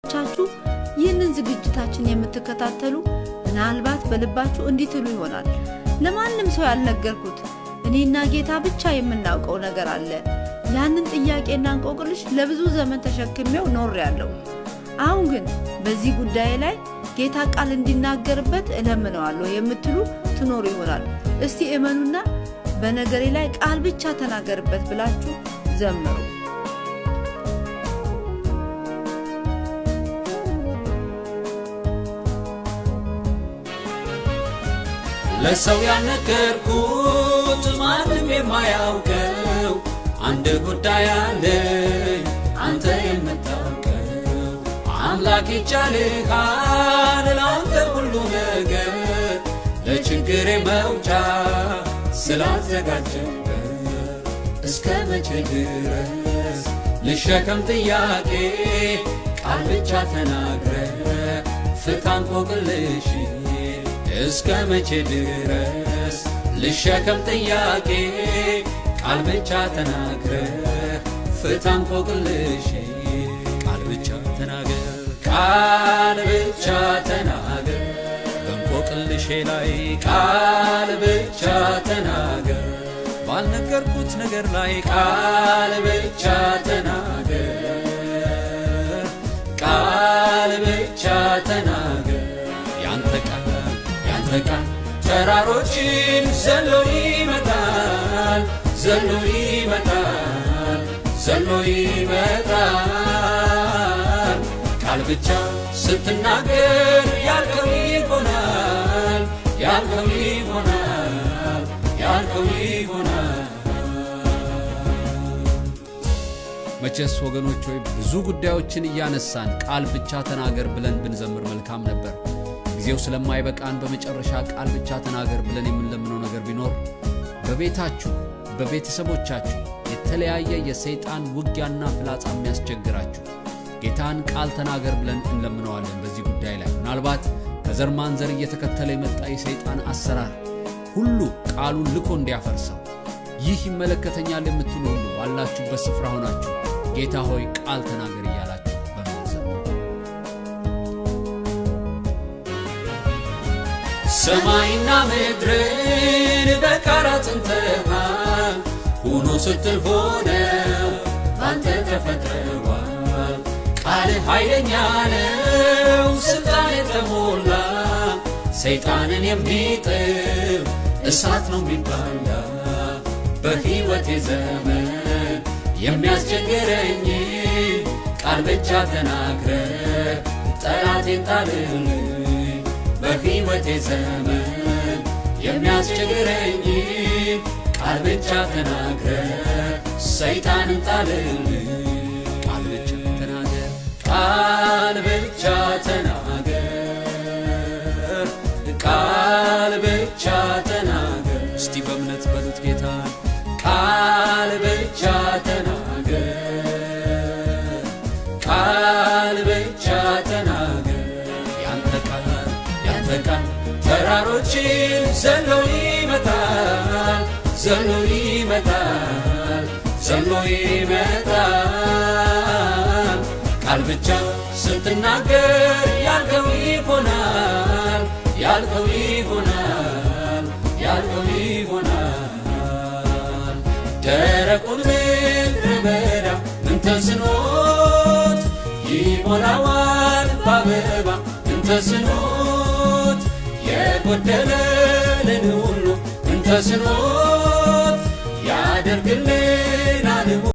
ቻቹ ይህንን ዝግጅታችን የምትከታተሉ ምናልባት በልባችሁ እንዲትሉ ይሆናል ለማንም ሰው ያልነገርኩት እኔና ጌታ ብቻ የምናውቀው ነገር አለ ያንን ጥያቄና እንቆቅልሽ ለብዙ ዘመን ተሸክሜው ኖሬያለሁ አሁን ግን በዚህ ጉዳይ ላይ ጌታ ቃል እንዲናገርበት እለምነዋለሁ የምትሉ ትኖሩ ይሆናል እስቲ እመኑና በነገሬ ላይ ቃል ብቻ ተናገርበት ብላችሁ ዘምሩ ለሰው ያልነገርኩት ማንም የማያውቀው አንድ ጉዳይ አለ አንተ የምታውቀው አምላክ ይቻልሃል ላንተ ሁሉ ነገር ለችግሬ መውጫ ስላዘጋጀበት እስከ መቼ ድረስ ልሸከም ጥያቄ ቃል ብቻ ተናግረህ ፍታ እንቆቅልሽ እስከ መቼ ድረስ ልሸከም ጥያቄ ቃል ብቻ ተናግረህ ፍታ እንቆቅልሽ ቃል ብቻ ተናገር ቃል ብቻ ተናገር በእንቆቅልሼ ላይ ቃል ብቻ ተናገር ባልነገርኩት ነገር ላይ ቃል ብቻ ተናገር ቃል ብቻ ተናገር ያንተ ቃል ተራሮችን ዘሎ ይመጣል ዘሎ ይመጣል ዘሎ ይመጣል ቃል ብቻ ስትናገር ያልከው ይሆናል ያልከው ይሆናል ያልከው ይሆናል መቼስ ወገኖች ሆይ ብዙ ጉዳዮችን ያነሳን ቃል ብቻ ተናገር ብለን ብንዘምር መልካም ነበር ጊዜው ስለማይበቃን በመጨረሻ ቃል ብቻ ተናገር ብለን የምንለምነው ነገር ቢኖር በቤታችሁ በቤተሰቦቻችሁ የተለያየ የሰይጣን ውጊያና ፍላጻ የሚያስቸግራችሁ ጌታን ቃል ተናገር ብለን እንለምነዋለን በዚህ ጉዳይ ላይ ምናልባት ከዘር ማንዘር እየተከተለ የመጣ የሰይጣን አሰራር ሁሉ ቃሉን ልኮ እንዲያፈርሰው ይህ ይመለከተኛል የምትሉ ሁሉ ባላችሁበት ስፍራ ሆናችሁ ጌታ ሆይ ቃል ተናገር እያላችሁ በመዘመር ሰማይና ምድርን በቃል አጽንተሃል ሁኑ ስትል ሆነው ባንተ ተፈጥረዋል ቃልህ ኃይለኛ ነው ስልጣን የተሞላ ሰይጣንን የሚጥል እሳት ነው የሚባላ በሕይወቴ ዘመን የሚያስቸግረኝ ቃል ብቻ ተናግረህ ጠላቴን ጣልልኝ በሕይወቴ ዘመን የሚያስቸግረኝ ቃል ብቻ ተናግረህ ሰይጣንን ጣልልኝ ቃል ብቻ ተናገር ቃል ብቻ ተናገር ቃል ብቻ ተናገር እስቲ በእምነት በሉት ጌታ ቃል ብቻ ተናገር ቃል ብቻ ተናገር ያንተ ቃል ተራሮችን ዘሎ ይመታል ዘሎ ይመታል ዘሎ ይመታል ቃል ብቻ ስትናገር ያልከው ይሆናል ያልከው ይሆናል ያልከው ይሆናል ደረቁን ምድረ በዳ ምን ተስኖት ይሞላዋል በአበባ ምን ተስኖት የጎደለን ሁሉ ምን ተስኖት